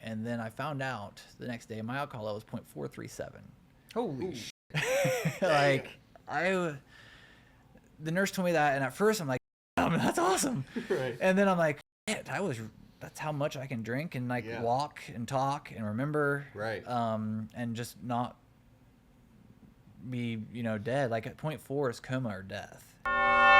And then I found out the next day my alcohol level was 0.437. Holy shit. Like, the nurse told me that, and at first I'm like, that's awesome. Right. And then I'm like, that's how much I can drink and like walk and talk and remember. Right. And just not be, dead. Like at 0.4 is coma or death.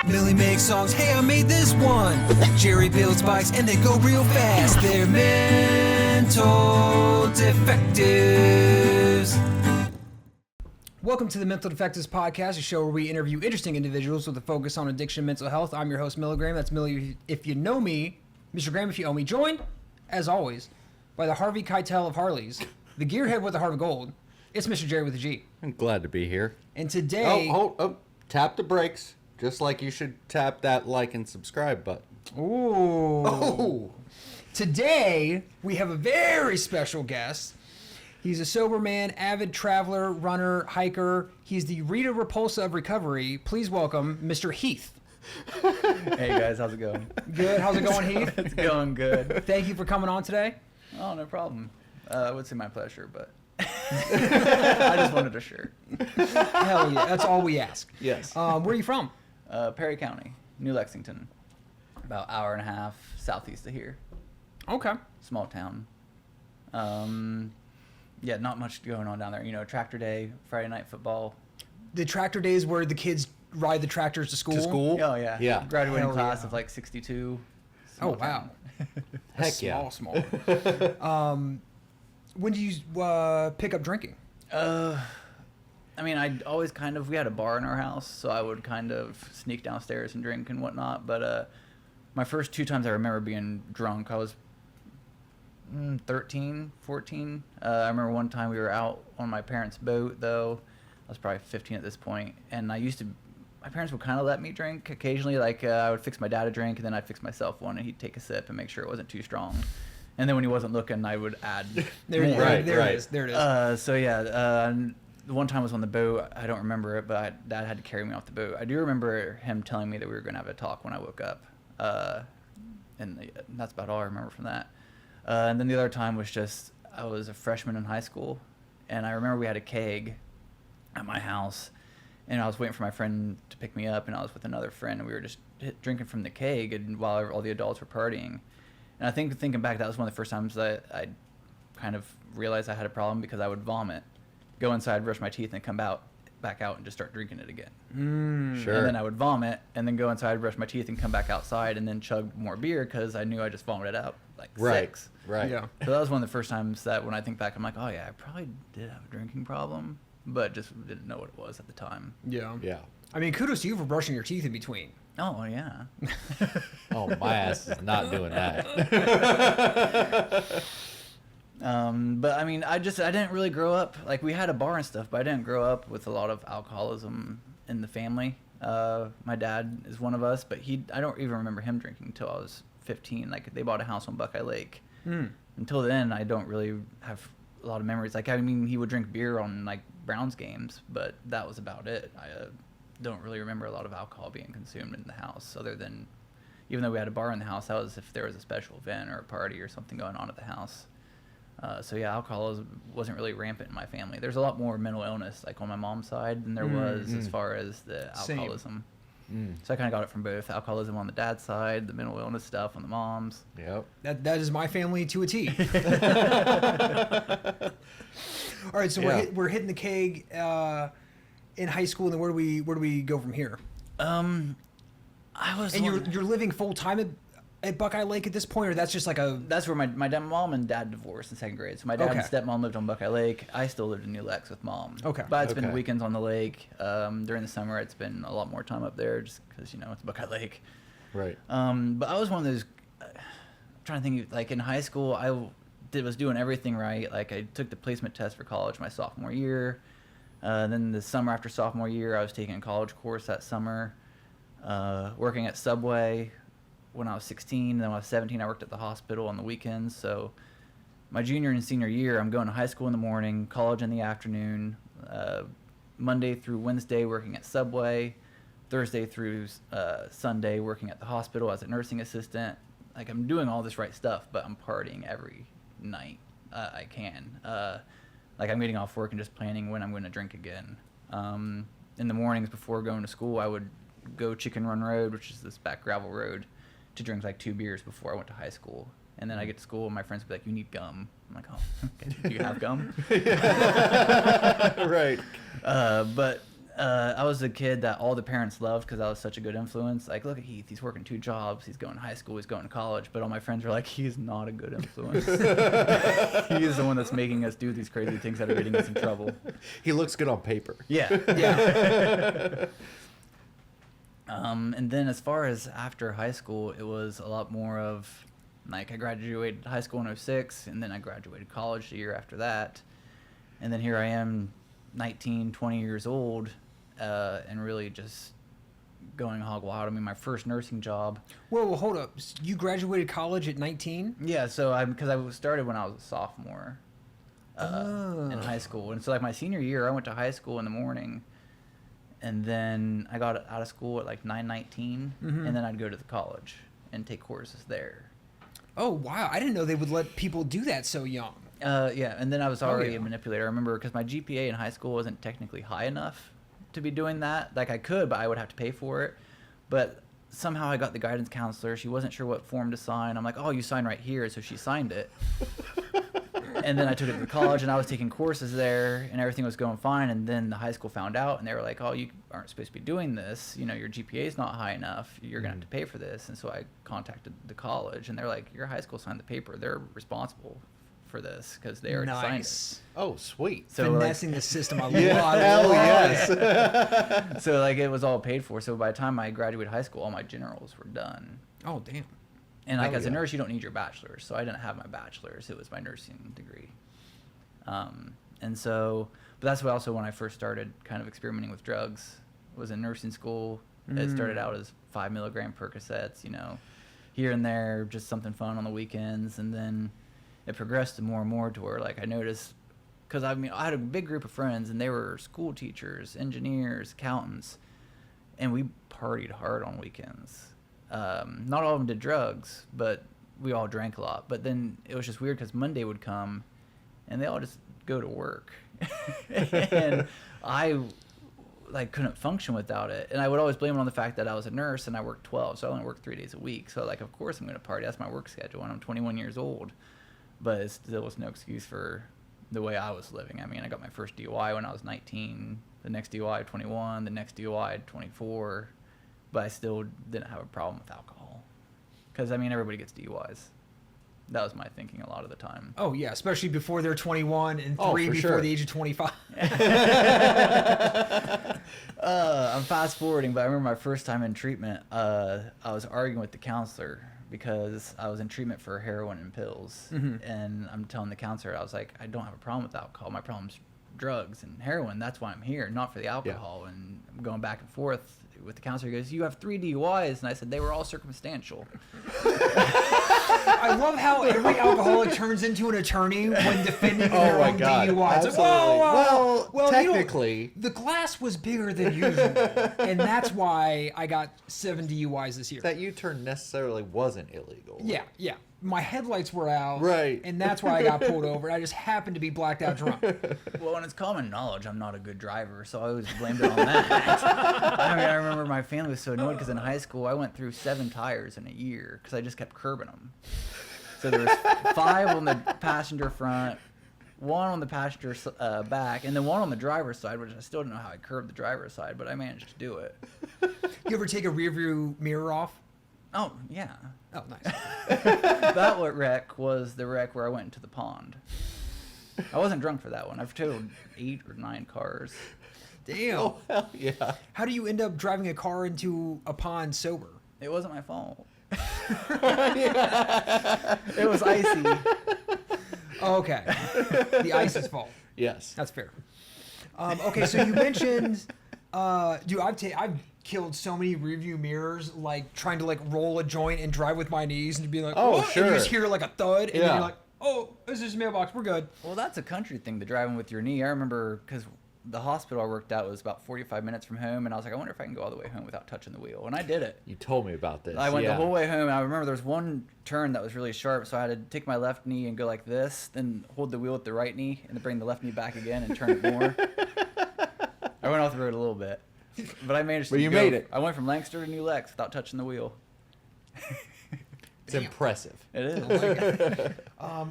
Millie makes songs, hey, I made this one. Jerry builds bikes and they go real fast. They're mental defectives. Welcome to the Mental Defectives podcast, a show where we interview interesting individuals with a focus on addiction and mental health. I'm your host, Milligram. That's Millie if you know me. Mr. Graham if you owe me. Joined, as always, by the Harvey Keitel of Harleys, the gearhead with the heart of gold. It's Mr. Jerry with a G. I'm glad to be here. And today... Oh, tap the brakes. Just like you should tap that like and subscribe button. Ooh. Oh. Today, we have a very special guest. He's a sober man, avid traveler, runner, hiker. He's the Rita Repulsa of recovery. Please welcome Mr. Heath. Hey guys, how's it going? Good. How's it going, Heath? It's going good. Thank you for coming on today. Oh, no problem. I would say my pleasure, but I just wanted a shirt. Hell yeah. That's all we ask. Yes. Where are you from? Perry County, New Lexington. About an hour and a half southeast of here. Okay. Small town. Yeah, not much going on down there. Tractor day, Friday night football. The tractor days where the kids ride the tractors to school? To school? Oh, yeah. Yeah. Graduating Hell class yeah. of like 62. Oh, wow. Heck yeah. Small. When did you pick up drinking? I always we had a bar in our house, so I would kind of sneak downstairs and drink and whatnot. But my first two times I remember being drunk, I was 13, 14. I remember one time we were out on my parents' boat, though. I was probably 15 at this point, and my parents would kind of let me drink occasionally. Like I would fix my dad a drink, and then I'd fix myself one, and he'd take a sip and make sure it wasn't too strong. And then when he wasn't looking, I would add There more. it is. So yeah, the one time I was on the boat. I don't remember it, but Dad had to carry me off the boat. I do remember him telling me that we were going to have a talk when I woke up, and that's about all I remember from that. And then the other time was just I was a freshman in high school, and I remember we had a keg at my house, and I was waiting for my friend to pick me up, and I was with another friend, and we were just drinking from the keg, and while all the adults were partying. And I think thinking back, that was one of the first times that I kind of realized I had a problem, because I would vomit, go inside, brush my teeth, and come back out and just start drinking it again. Sure. And then I would vomit, and then go inside, brush my teeth, and come back outside, and then chug more beer, because I knew I just vomited out like six. Right. Yeah. So that was one of the first times that when I think back, I'm like, oh yeah, I probably did have a drinking problem, but just didn't know what it was at the time. Yeah. Yeah. I mean, kudos to you for brushing your teeth in between. Oh yeah. Oh, my ass is not doing that. But I didn't really grow up, like we had a bar and stuff, but I didn't grow up with a lot of alcoholism in the family. My dad is one of us, but I don't even remember him drinking until I was 15. Like they bought a house on Buckeye Lake. Until then, I don't really have a lot of memories. Like, he would drink beer on like Browns games, but that was about it. I don't really remember a lot of alcohol being consumed in the house, other than, even though we had a bar in the house, that was if there was a special event or a party or something going on at the house. So yeah, alcohol wasn't really rampant in my family. There's a lot more mental illness, like on my mom's side, than there was as far as the alcoholism. So I kind of got it from both. Alcoholism on the dad's side, the mental illness stuff on the mom's. Yep. That is my family to a T. All right, so we're hitting the keg in high school, and then where do we go from here? You're living full time at Buckeye Lake at this point, or that's just like That's where my mom and dad divorced in second grade. So my dad and stepmom lived on Buckeye Lake. I still lived in New Lex with mom. Okay. But it's been weekends on the lake. During the summer, it's been a lot more time up there, just because it's Buckeye Lake. Right. But I was one of those. I'm trying to think. Like in high school, I was doing everything right. Like I took the placement test for college my sophomore year. Then the summer after sophomore year, I was taking a college course that summer. Working at Subway. When I was 16, then when I was 17, I worked at the hospital on the weekends. So my junior and senior year, I'm going to high school in the morning, college in the afternoon, Monday through Wednesday working at Subway, Thursday through Sunday working at the hospital as a nursing assistant. Like I'm doing all this right stuff, but I'm partying every night. I can. Like I'm getting off work and just planning when I'm going to drink again. In the mornings before going to school, I would go Chicken Run Road, which is this back gravel road, to drink like 2 beers before I went to high school. And then I get to school and my friends would be like, "You need gum." I'm like, "Oh, okay. Do you have gum?" Right. But I was a kid that all the parents loved because I was such a good influence. Like, look at Heath, he's working 2 jobs, he's going to high school, he's going to college. But all my friends were like, he's not a good influence. He is the one that's making us do these crazy things that are getting us in trouble. He looks good on paper. Yeah. Yeah. And then as far as after high school, it was a lot more of, like, I graduated high school in 2006, and then I graduated college the year after that. And then here I am, 19, 20 years old, and really just going hog wild. I mean, my first nursing job. Well, hold up. You graduated college at 19? Yeah, so because I started when I was a sophomore in high school. And so, like, my senior year, I went to high school in the morning, and then I got out of school at, like, 9:19, and then I'd go to the college and take courses there. Oh, wow. I didn't know they would let people do that so young. Yeah, and then I was already a manipulator. I remember because my GPA in high school wasn't technically high enough to be doing that. Like, I could, but I would have to pay for it. But somehow I got the guidance counselor. She wasn't sure what form to sign. I'm like, "Oh, you sign right here." So she signed it. And then I took it to the college, and I was taking courses there, and everything was going fine. And then the high school found out, and they were like, "Oh, you aren't supposed to be doing this. You know, your GPA is not high enough. You're going to have to pay for this." And so I contacted the college, and they're like, "Your high school signed the paper. They're responsible for this because they already signed it." Oh, sweet. So finessing the system. I Yeah, love hell it. yes. So like it was all paid for. So by the time I graduated high school, all my generals were done. Oh, damn. And like Hell as a yeah. nurse, you don't need your bachelor's. So I didn't have my bachelor's. It was my nursing degree. And so, but that's also when I first started kind of experimenting with drugs. Was in nursing school. It started out as 5 milligram Percocets, you know, here and there, just something fun on the weekends, and then it progressed to more and more to where like I noticed, because I mean I had a big group of friends and they were school teachers, engineers, accountants, and we partied hard on weekends. Not all of them did drugs, but we all drank a lot. But then it was just weird because Monday would come, and they all just go to work, and I like couldn't function without it. And I would always blame it on the fact that I was a nurse and I worked 12, so I only worked 3 days a week. So like, of course I'm going to party. That's my work schedule, and I'm 21 years old. But it still was no excuse for the way I was living. I mean, I got my first DUI when I was 19, the next DUI at 21, the next DUI at 24, but I still didn't have a problem with alcohol. Because, I mean, everybody gets DUIs. That was my thinking a lot of the time. Oh, yeah, especially before they're 21 and 3 for before sure. the age of 25. I'm fast forwarding, but I remember my first time in treatment, I was arguing with the counselor because I was in treatment for heroin and pills. And I'm telling the counselor, I was like, I don't have a problem with alcohol. My problem's drugs and heroin. That's why I'm here, not for the alcohol. And I'm going back and forth with the counselor. He goes, "You have 3 DUIs. And I said, "They were all circumstantial." I love how every alcoholic turns into an attorney when defending their own DUI. It's like, Well, well, technically. the glass was bigger than usual, and that's why I got 7 DUIs this year. That U-turn necessarily wasn't illegal. Yeah. My headlights were out, Right. and that's why I got pulled over. I just happened to be blacked out drunk. Well, and it's common knowledge I'm not a good driver, so I always blamed it on that. I mean, I remember my family was so annoyed because in high school I went through 7 tires in a year because I just kept curbing them. So there was 5 on the passenger front, 1 on the passenger back, and then 1 on the driver's side, which I still don't know how I curbed the driver's side, but I managed to do it. You ever take a rear view mirror off? Oh, yeah. Oh, nice. That wreck was the wreck where I went into the pond. I wasn't drunk for that one. I've totaled 8 or 9 cars. Damn. Oh, hell yeah. How do you end up driving a car into a pond sober? It wasn't my fault. It was icy. Oh, okay. The ice's fault. Yes. That's fair. Okay, so you mentioned, dude, I've killed so many rearview mirrors, like trying to like roll a joint and drive with my knees and be like, Oh, "What?" sure. And you just hear like a thud, and then Yeah. you're like, "Oh, this is mailbox. We're good." Well, that's a country thing, the driving with your knee. I remember because the hospital I worked at was about 45 minutes from home, and I was like, I wonder if I can go all the way home without touching the wheel, and I did it. You told me about this. I went the whole way home, and I remember there was one turn that was really sharp, so I had to take my left knee and go like this, then hold the wheel with the right knee, and then bring the left knee back again and turn it more. I went off the road a little bit, but I managed to But you go. made it. I went from Lancaster to New Lex without touching the wheel. It's impressive. It is.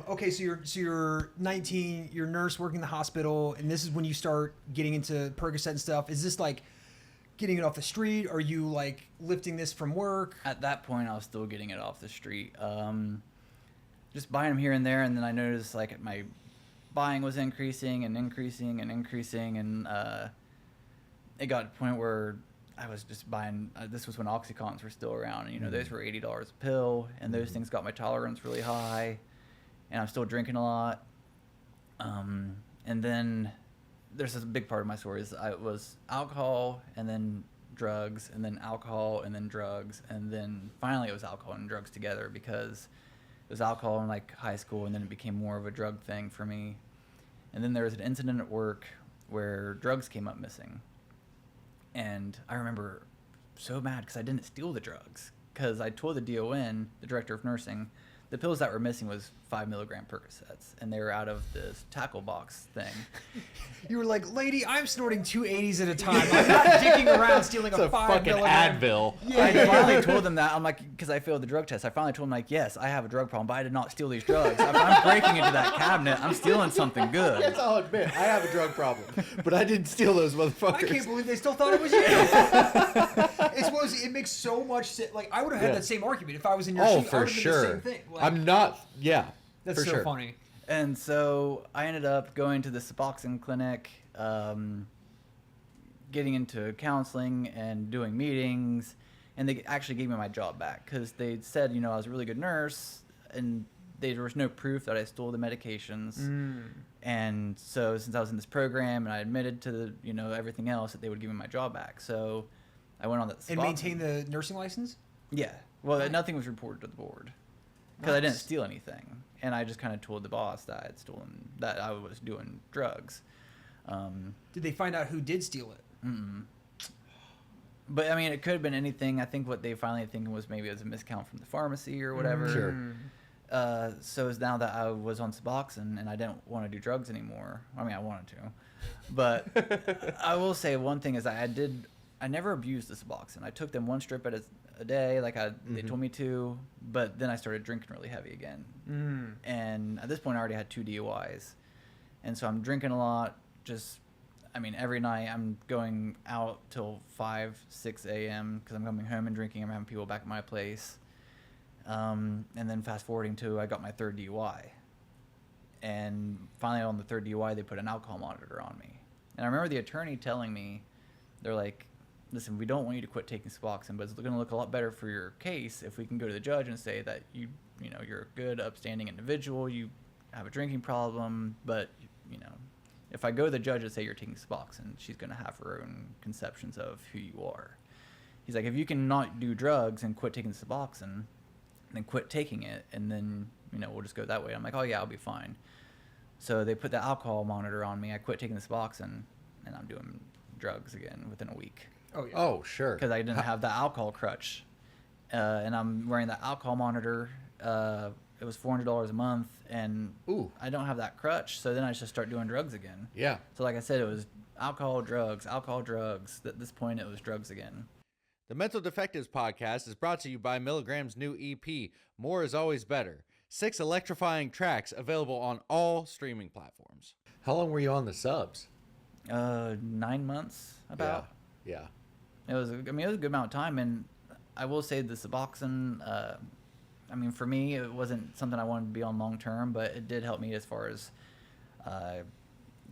Okay, so you're 19, you're a nurse working in the hospital, and this is when you start getting into Percocet and stuff. Is this like getting it off the street? Are you like lifting this from work? At that point, I was still getting it off the street. Just buying them here and there, and then I noticed like my buying was increasing and increasing and increasing, and it got to the point where I was just buying, this was when OxyContins were still around, and, you know, those were $80 a pill, and those things got my tolerance really high, and I'm still drinking a lot. And then there's this big part of my story is it was alcohol, and then drugs, and then alcohol, and then drugs, and then finally it was alcohol and drugs together, because it was alcohol in like high school, and then it became more of a drug thing for me. And then there was an incident at work where drugs came up missing. And I remember so mad because I didn't steal the drugs, because I told the DON, the director of nursing, the pills that were missing was 5 milligram Percocets, and they were out of this tackle box thing. You were like, lady, I'm snorting 280s at a time. I'm not dicking around stealing It's a a 5 fucking milligram. Advil. I finally told them that. I'm like, because I failed the drug test. I finally told them, like, yes, I have a drug problem, but I did not steal these drugs. If I'm breaking into that cabinet, I'm stealing something good. Yes, I'll admit, I have a drug problem, but I didn't steal those motherfuckers. I can't believe they still thought it was you. It makes so much sense. Like, I would have had that same argument if I was in your shoes. I for would have done sure. the same thing. Like, I'm not. Yeah, that's for so sure. funny. And so I ended up going to the Suboxone clinic, getting into counseling and doing meetings, and they actually gave me my job back because they said, you know, I was a really good nurse, and there was no proof that I stole the medications. And so since I was in this program and I admitted to the, you know, everything else, that they would give me my job back. So I went on that. And maintain the nursing license? Yeah. Well, Nice. nothing was reported to the board because I didn't steal anything, and I just kind of told the boss that I had stolen, that I was doing drugs. Did they find out who did steal it? But I mean, it could have been anything. I think what they finally thinking was maybe it was a miscount from the pharmacy or whatever. Sure. So it's now that I was on Suboxone and I didn't want to do drugs anymore. I mean, I wanted to, but I will say one thing is I never abused the Suboxone. I took them one strip at a day, like they told me to, but then I started drinking really heavy again. And at this point I already had 2 DUIs. And so I'm drinking a lot, I mean, every night I'm going out till 5, 6 a.m. because I'm coming home and drinking. I'm having people back at my place. And then fast forwarding to, I got my 3rd DUI. And finally on the 3rd DUI, they put an alcohol monitor on me. And I remember the attorney telling me, they're like, listen, we don't want you to quit taking Suboxone, but it's going to look a lot better for your case if we can go to the judge and say that you know, you're a good, upstanding individual, you have a drinking problem, but, you know, if I go to the judge and say you're taking Suboxone, she's going to have her own conceptions of who you are. He's like, if you can not do drugs and quit taking Suboxone, then quit taking it, and then, you know, we'll just go that way. I'm like, oh yeah, I'll be fine. So they put the alcohol monitor on me. I quit taking the Suboxone, and I'm doing drugs again within a week. Oh, yeah. Oh, sure. Because I didn't have the alcohol crutch. And I'm wearing the alcohol monitor. It was $400 a month, and I don't have that crutch, so then I just start doing drugs again. Yeah. So like I said, it was alcohol, drugs. At this point, it was drugs again. The Mental Defectives podcast is brought to you by Milligram's new EP, More is Always Better. 6 electrifying tracks available on all streaming platforms. How long were you on the subs? 9 months, about. Yeah. It was a good amount of time, and I will say the Suboxone, I mean, for me, it wasn't something I wanted to be on long term, but it did help me as far as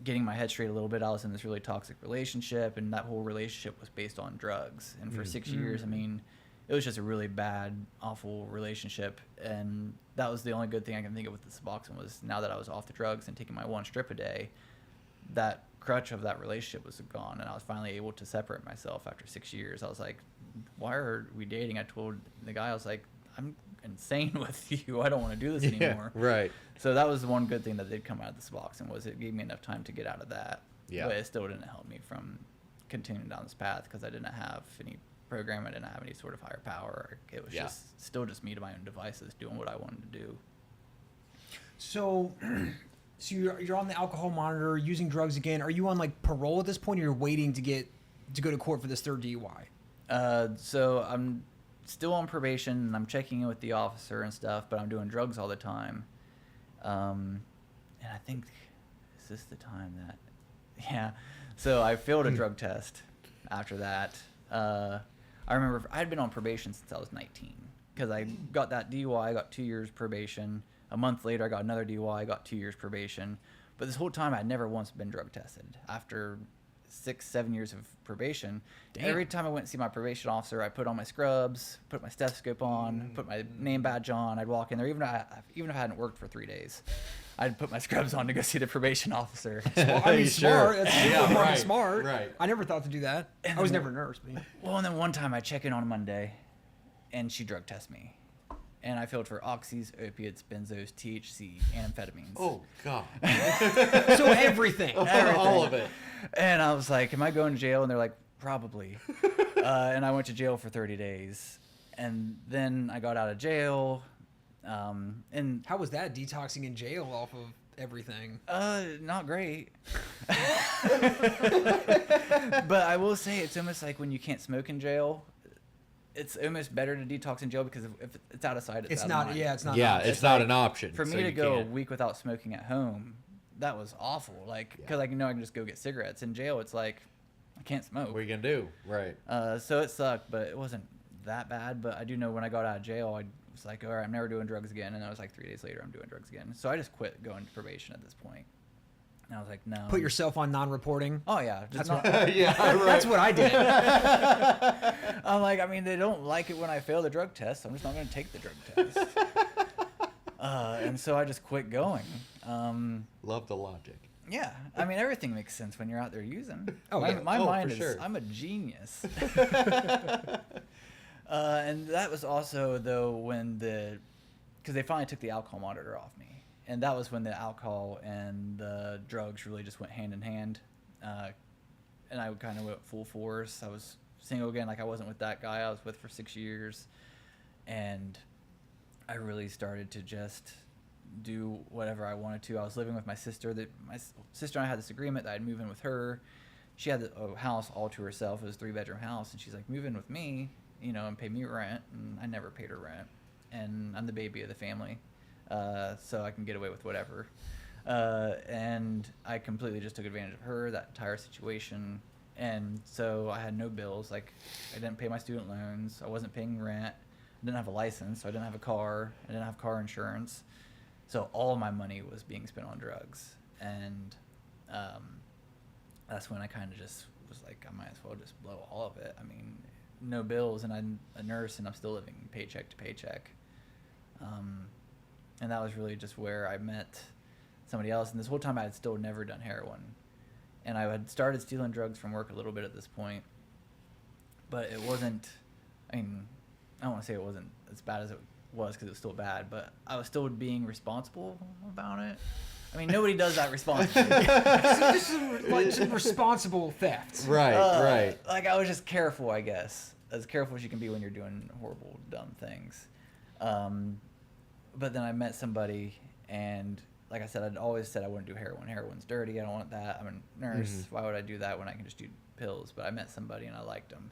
getting my head straight a little bit. I was in this really toxic relationship, and that whole relationship was based on drugs. And for 6 years, I mean, it was just a really bad, awful relationship. And that was the only good thing I can think of with the Suboxone was now that I was off the drugs and taking my 1 strip a day, that crutch of that relationship was gone, and I was finally able to separate myself after 6 years. I was like, why are we dating? I told the guy, I was like, I'm insane with you. I don't want to do this anymore. Right. So that was the one good thing that did come out of the Suboxone was it gave me enough time to get out of that. Yeah. But it still didn't help me from continuing down this path because I didn't have any program. I didn't have any sort of higher power. It was just still just me to my own devices doing what I wanted to do. So, so you're on the alcohol monitor, using drugs again. Are you on like parole at this point, or you're waiting to go to court for this third DUI? So I'm still on probation and I'm checking in with the officer and stuff, but I'm doing drugs all the time. And I think, is this the time that, yeah. So I failed a drug test after that. I remember I had been on probation since I was 19 because I got that DUI, I got 2 years probation. A month later, I got another DUI, I got 2 years probation. But this whole time, I'd never once been drug tested. After 6-7 years of probation, every time I went to see my probation officer, I put on my scrubs, put my stethoscope on, put my name badge on. I'd walk in there, even if I hadn't worked for 3 days. I'd put my scrubs on to go see the probation officer. Well, I mean, smart. Sure. That's smart. Right. I never thought to do that. I was never a nurse. But yeah. Well, and then one time I check in on a Monday, and she drug tests me. And I failed for oxys, opiates, benzos, THC, and amphetamines. Oh, God. So everything. All of it. And I was like, am I going to jail? And they're like, probably. And I went to jail for 30 days. And then I got out of jail. And How was that, detoxing in jail off of everything? not great. But I will say it's almost like when you can't smoke in jail, it's almost better to detox in jail because if it's out of sight, it's out of mind. Yeah, it's not. Yeah, an option. it's not an option. For me so to you go can't. a week without smoking at home, that was awful. Like, because I know I can just go get cigarettes. In jail, it's like I can't smoke. What are you going to do? Right. So it sucked, but it wasn't that bad. But I do know when I got out of jail, I was like, all right, I'm never doing drugs again. And I was like 3 days later, I'm doing drugs again. So I just quit going to probation at this point. And I was like, no. Put yourself on non-reporting. Oh, yeah. Just That's not. Yeah, right. That's what I did. I'm like, I mean, they don't like it when I fail the drug test. So I'm just not going to take the drug test. And so I just quit going. Love the logic. Yeah. I mean, everything makes sense when you're out there using. Oh, yeah. My mind for is, sure. I'm a genius. And that was also, though, when because they finally took the alcohol monitor off me. And that was when the alcohol and the drugs really just went hand in hand. And I kind of went full force. I was single again. Like, I wasn't with that guy I was with for 6 years. And I really started to just do whatever I wanted to. I was living with my sister. My sister and I had this agreement that I'd move in with her. She had a house all to herself. It was a 3-bedroom house. And she's like, move in with me, and pay me rent. And I never paid her rent. And I'm the baby of the family. So I can get away with whatever. And I completely just took advantage of her, that entire situation. And so I had no bills. Like, I didn't pay my student loans. I wasn't paying rent. I didn't have a license, so I didn't have a car. I didn't have car insurance. So all of my money was being spent on drugs. And that's when I kind of just was like, I might as well just blow all of it. I mean, no bills, and I'm a nurse, and I'm still living paycheck to paycheck. And that was really just where I met somebody else. And this whole time I had still never done heroin. And I had started stealing drugs from work a little bit at this point. But it wasn't, I mean, I don't want to say it wasn't as bad as it was because it was still bad, but I was still being responsible about it. I mean, nobody does that responsibly. So this is like some responsible theft. Right, right. Like, I was just careful, I guess. As careful as you can be when you're doing horrible, dumb things. But then I met somebody, and like I said, I'd always said I wouldn't do heroin. Heroin's dirty. I don't want that. I'm a nurse. Mm-hmm. Why would I do that when I can just do pills? But I met somebody, and I liked him.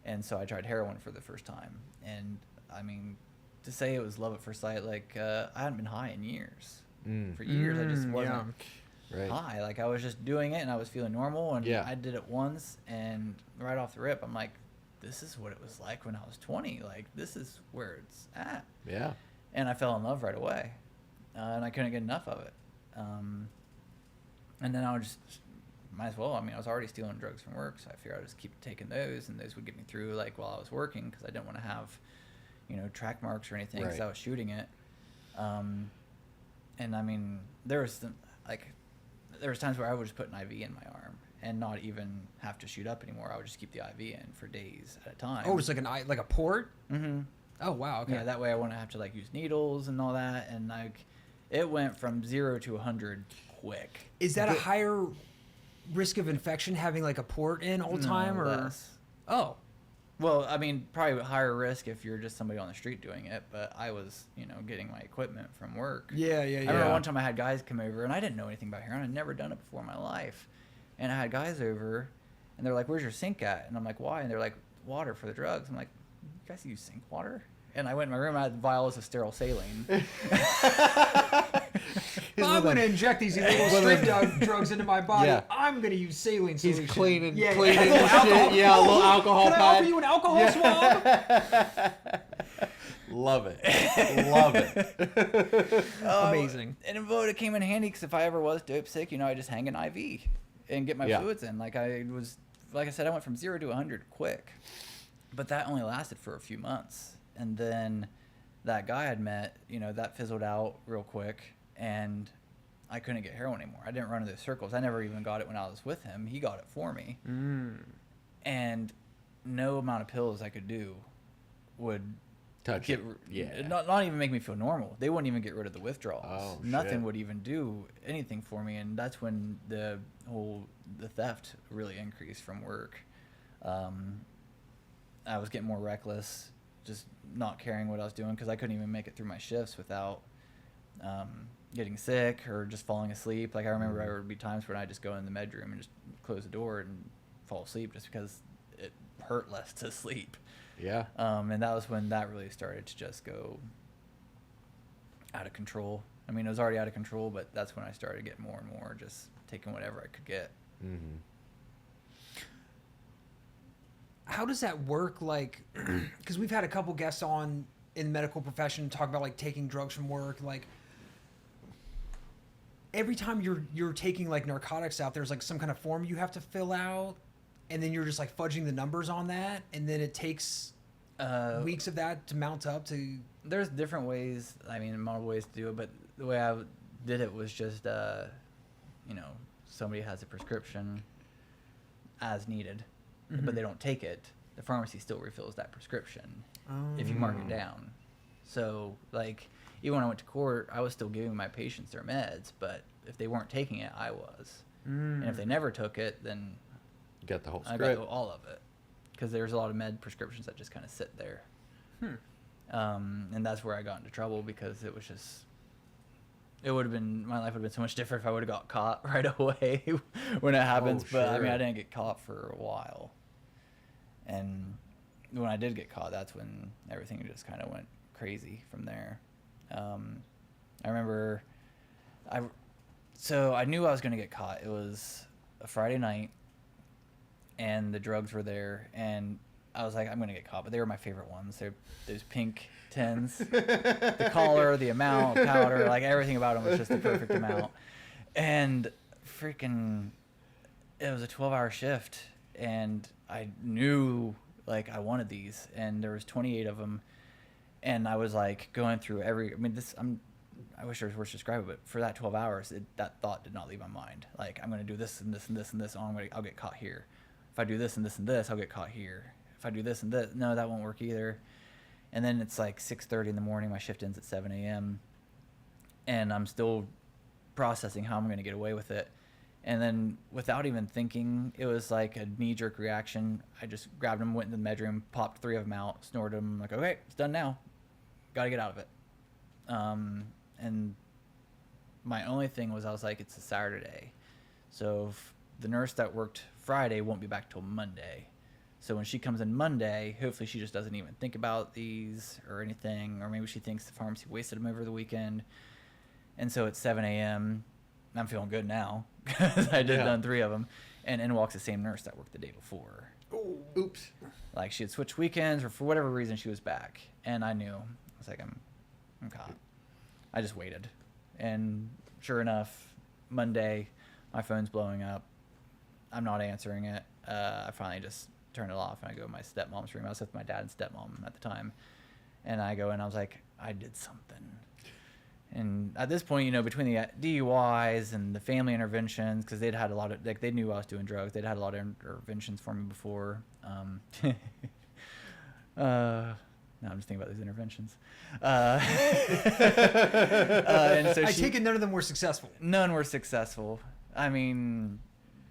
And so I tried heroin for the first time. And, I mean, to say it was love at first sight, like, I hadn't been high in years. For years, I just wasn't Right. high. Like, I was just doing it, and I was feeling normal. And Yeah. I did it once, and right off the rip, I'm like, this is what it was like when I was 20. Like, this is where it's at. Yeah. And I fell in love right away. And I couldn't get enough of it. And then I would just, might as well. I mean, I was already stealing drugs from work, so I figured I'd just keep taking those, and those would get me through, like, while I was working, because I didn't want to have, track marks or anything, because Right. I was shooting it. And, I mean, there was times where I would just put an IV in my arm and not even have to shoot up anymore. I would just keep the IV in for days at a time. Oh, it's like like a port. Mm-hmm. Oh wow. Okay. Yeah, that way I wouldn't have to, like, use needles and all that. And, like, it went from 0 to 100 quick. Is that a higher risk of infection having like a port in all the time, or less. oh, Well, I mean, probably higher risk if you're just somebody on the street doing it, but I was, getting my equipment from work. yeah. I remember one time I had guys come over, and I didn't know anything about heroin. I'd never done it before in my life. And I had guys over, and they're like, "Where's your sink at?" And I'm like, "Why?" And they're like, "Water for the drugs." I'm like, "You guys use sink water?" And I went in my room, I had vials of sterile saline. Well, I'm going to inject these illegal street drugs into my body. Yeah. I'm going to use saline solution. He's cleaning, yeah, cleaning yeah. the shit. Yeah, a little alcohol Can I pad. offer you an alcohol swab? Love it. Love it. Amazing. And it came in handy because if I ever was dope sick, I just hang an IV and get my fluids in. Like I said, I went from 0 to 100 quick, but that only lasted for a few months. And then that guy I'd met, that fizzled out real quick, and I couldn't get heroin anymore. I didn't run in those circles. I never even got it when I was with him. He got it for me. And no amount of pills I could do would Touch get, it. Yeah. not even make me feel normal. They wouldn't even get rid of the withdrawals. Oh, Nothing shit. would even do anything for me, and that's when the theft really increased from work. I was getting more reckless, just not caring what I was doing because I couldn't even make it through my shifts without getting sick or just falling asleep. Like I remember there would be times when I just go in the med room and just close the door and fall asleep just because it hurt less to sleep. Yeah. And that was when that really started to just go out of control. I mean, it was already out of control, but that's when I started to get more and more just taking whatever I could get. Mm-hmm. How does that work? Like, because we've had a couple guests on in the medical profession talk about like taking drugs from work. Like, every time you're taking like narcotics out, there's like some kind of form you have to fill out, and then you're just like fudging the numbers on that, and then it takes weeks of that to mount up to. There's different ways. I mean, multiple ways to do it, but the way I did it was just, somebody has a prescription as needed, but they don't take it. The pharmacy still refills that prescription if you mark it down. So, like, even when I went to court, I was still giving my patients their meds, but if they weren't taking it, I was. And if they never took it, then You got the whole I script. got all of it. Because there's a lot of med prescriptions that just kind of sit there. And that's where I got into trouble because it was just... my life would have been so much different if I would have got caught right away when it happens. Oh, But, I mean, sure. I didn't get caught for a while. And when I did get caught, that's when everything just kind of went crazy from there. I remember... So I knew I was going to get caught. It was a Friday night, and the drugs were there, and I was like, I'm going to get caught. But they were my favorite ones. They're those pink tins. The color, the amount, powder, like everything about them was just the perfect amount. And freaking, it was a 12-hour shift, and I knew, like, I wanted these, and there was 28 of them, and I was, like, going through I wish there was words to describe it, but for that 12 hours, that thought did not leave my mind. Like, I'm going to do this and this and this and this. I'll get caught here. If I do this and this and this, I'll get caught here. If I do this and this, no, that won't work either. And then it's like 6:30 in the morning. My shift ends at 7 a.m. And I'm still processing how I'm going to get away with it. And then without even thinking, it was like a knee-jerk reaction. I just grabbed them, went into the bedroom, popped 3 of them out, snorted them. Like, okay, it's done now. Got to get out of it. And my only thing was I was like, it's a Saturday. So if the nurse that worked Friday won't be back till Monday. So when she comes in Monday, hopefully she just doesn't even think about these or anything. Or maybe she thinks the pharmacy wasted them over the weekend. And so it's 7 a.m. I'm feeling good now because I just done 3 of them. And in walks the same nurse that worked the day before. Oh, Oops. Like she had switched weekends or for whatever reason she was back. And I knew. I was like, I'm caught. I just waited. And sure enough, Monday, my phone's blowing up. I'm not answering it. I finally just turned it off, and I go to my stepmom's room. I was with my dad and stepmom at the time. And I go in, I was like, I did something. And at this point, between the DUIs and the family interventions, because they'd had a lot of, like, they knew I was doing drugs. They'd had a lot of interventions for me before. No, I'm just thinking about these interventions. And so I take it none of them were successful. None were successful. I mean,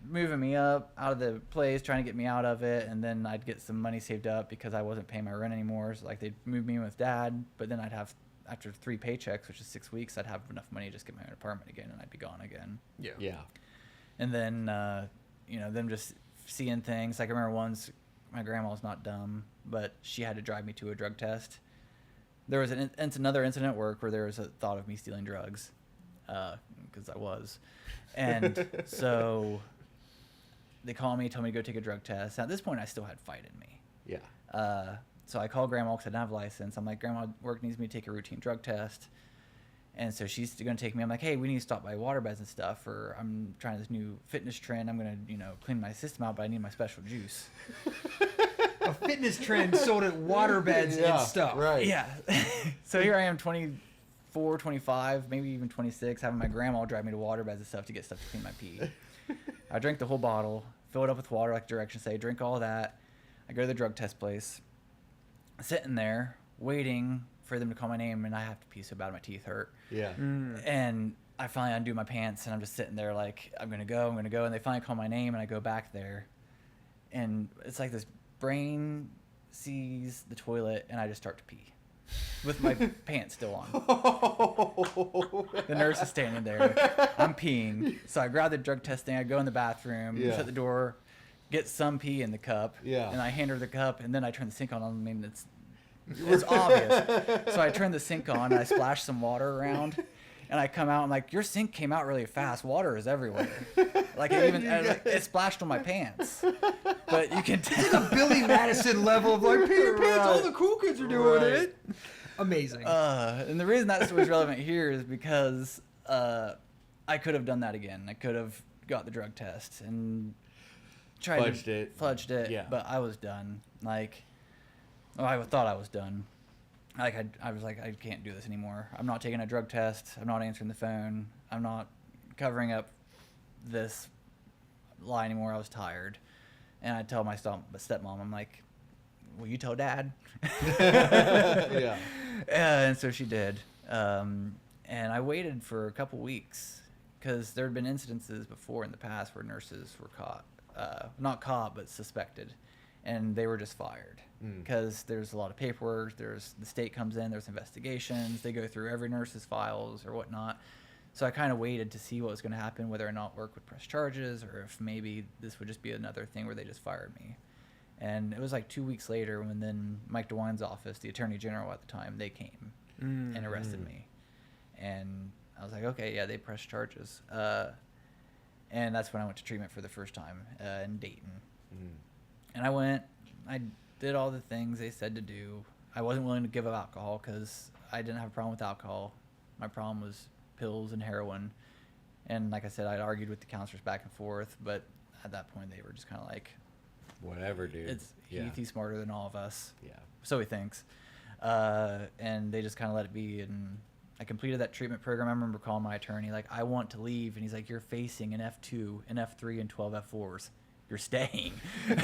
moving me up out of the place, trying to get me out of it, and then I'd get some money saved up because I wasn't paying my rent anymore. So like they'd move me in with Dad, but then I'd have, after 3 paychecks, which is 6 weeks, I'd have enough money to just get my own apartment again, and I'd be gone again. Yeah. And then them just seeing things. Like I remember once, my grandma was not dumb, but she had to drive me to a drug test. There was another incident at work where there was a thought of me stealing drugs, because I was. And so they called me, told me to go take a drug test. At this point, I still had fight in me. Yeah. So I called Grandma because I didn't have a license. I'm like, Grandma, work needs me to take a routine drug test. And so she's going to take me. I'm like, hey, we need to stop by water beds and stuff, or I'm trying this new fitness trend. I'm going to, clean my system out, but I need my special juice. A fitness trend sold at water beds and stuff. Right. Yeah. So here I am, 24, 25, maybe even 26, having my grandma drive me to water beds and stuff to get stuff to clean my pee. I drank the whole bottle, fill it up with water like directions say, drink all that. I go to the drug test place, sitting there waiting for them to call my name, and I have to pee so bad my teeth hurt. Yeah. And I finally undo my pants, and I'm just sitting there like, I'm gonna go, and they finally call my name, and I go back there, and it's like this brain sees the toilet, and I just start to pee with my pants still on. The nurse is standing there. I'm peeing. So I grab the drug test thing. I go in the bathroom, shut the door, get some pee in the cup, and I hand her the cup, and then I turn the sink on. I mean, it's obvious. So I turn the sink on, and I splash some water around, and I come out. I'm like, your sink came out really fast. Water is everywhere. Like it splashed on my pants. But you can tell. Billy Madison level of like, pee your pants, all the cool kids are doing it. Amazing. And the reason that's was relevant here is because I could have done that again. I could have got the drug test and fudged it. Yeah. But I was done. Like, I thought I was done. Like I was like, I can't do this anymore. I'm not taking a drug test. I'm not answering the phone. I'm not covering up this lie anymore. I was tired. And I tell my stepmom, I'm like, will you tell Dad? Yeah. And so she did. And I waited for a couple weeks because there had been incidences before in the past where nurses were caught. Not caught, but suspected. And they were just fired because there's a lot of paperwork. The state comes in, there's investigations. They go through every nurse's files or whatnot. So I kind of waited to see what was going to happen, whether or not work would press charges or if maybe this would just be another thing where they just fired me. And it was like 2 weeks later when then Mike DeWine's office, the attorney general at the time, they came and arrested me. And I was like, okay, yeah, they pressed charges. And that's when I went to treatment for the first time in Dayton. And I did all the things they said to do. I wasn't willing to give up alcohol because I didn't have a problem with alcohol. My problem was pills and heroin. And like I said, I'd argued with the counselors back and forth, but at that point they were just kind of like, whatever, dude. Heath, he's smarter than all of us. Yeah. So he thinks. And they just kind of let it be. And I completed that treatment program. I remember calling my attorney, like, I want to leave. And he's like, you're facing an F2, an F3, and 12 F4s. You're staying. 12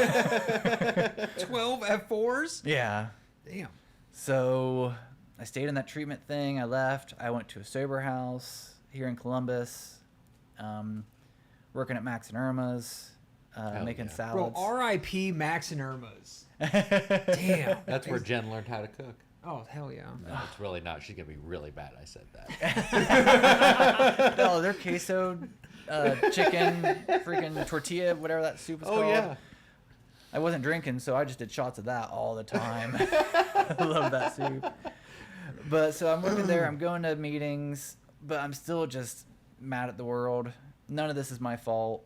F4s? Yeah. Damn. So I stayed in that treatment thing. I left. I went to a sober house here in Columbus, working at Max and Irma's, making salads. Bro, R.I.P. Max and Irma's. Damn. That's where Jen learned how to cook. Oh, hell yeah. No, it's really not. She's going to be really bad I said that. No, their queso chicken, freaking tortilla, whatever that soup is called. Oh, yeah. I wasn't drinking, so I just did shots of that all the time. I love that soup. But so I'm working there. I'm going to meetings, but I'm still just mad at the world. None of this is my fault.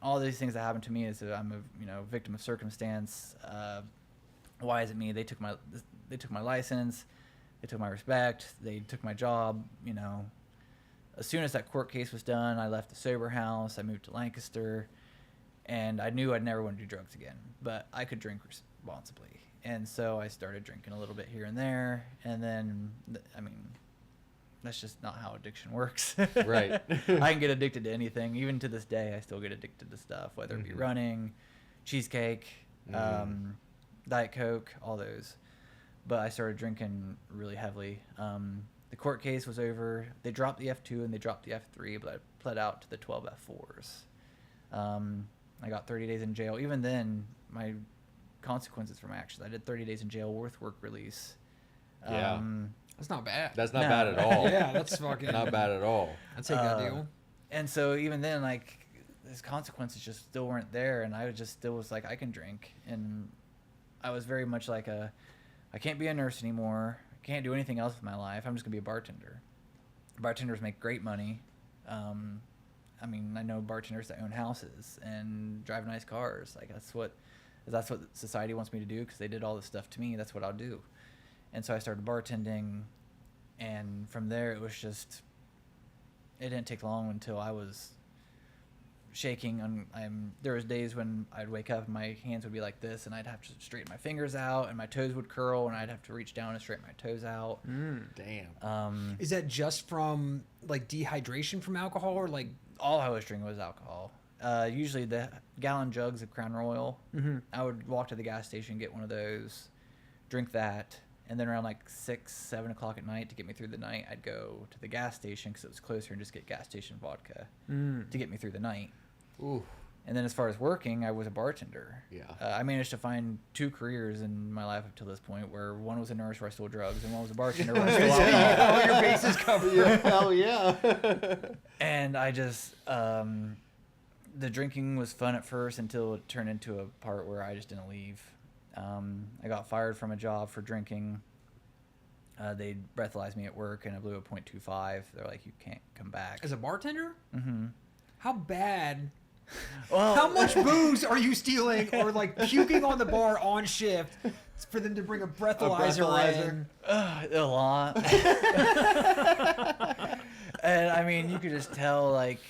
All these things that happened to me is that I'm a victim of circumstance. Why is it me? They took my license. They took my respect. They took my job. As soon as that court case was done, I left the sober house. I moved to Lancaster, and I knew I'd never want to do drugs again, but I could drink responsibly. And so I started drinking a little bit here and there, and then, that's just not how addiction works. Right. I can get addicted to anything. Even to this day, I still get addicted to stuff, whether it be running, cheesecake, Diet Coke, all those. But I started drinking really heavily. The court case was over. They dropped the F2 and they dropped the F3, but I pled out to the 12 F4s. I got 30 days in jail. Even then, my consequences for my actions, I did 30 days in jail with work release. Yeah. That's not bad. That's not No. bad at all. Yeah, that's fucking Not bad at all. I'd take that deal. And so even then, like, his consequences just still weren't there, and I just still was like, I can drink, and I was very much like I can't be a nurse anymore. I can't do anything else with my life. I'm just gonna be a bartender. Bartenders make great money. I mean, I know bartenders that own houses and drive nice cars. Like that's what society wants me to do because they did all this stuff to me. That's what I'll do. And so I started bartending, and from there it was just. It didn't take long until I was shaking. There was days when I'd wake up and my hands would be like this, and I'd have to straighten my fingers out, and my toes would curl, and I'd have to reach down and straighten my toes out. Damn. Is that just from like dehydration from alcohol, or like All I was drinking was alcohol. Usually the gallon jugs of Crown Royal. Mm-hmm. I would walk to the gas station, get one of those, drink that, and then around like 6, 7 o'clock at night to get me through the night, I'd go to the gas station because it was closer and just get gas station vodka to get me through the night. Ooh. And then as far as working, I was a bartender. Yeah. I managed to find 2 careers in my life up to this point, where one was a nurse where I stole drugs, and one was a bartender where I stole alcohol. all your bases covered? Yeah, hell yeah. And I just, the drinking was fun at first until it turned into a part where I just didn't leave. I got fired from a job for drinking. They breathalyzed me at work, and I blew a .25. They're like, you can't come back. As a bartender? Mm-hmm. How bad? Well, How much booze are you stealing or like puking on the bar on shift for them to bring a breathalyzer in? A lot. And I mean, you could just tell, like,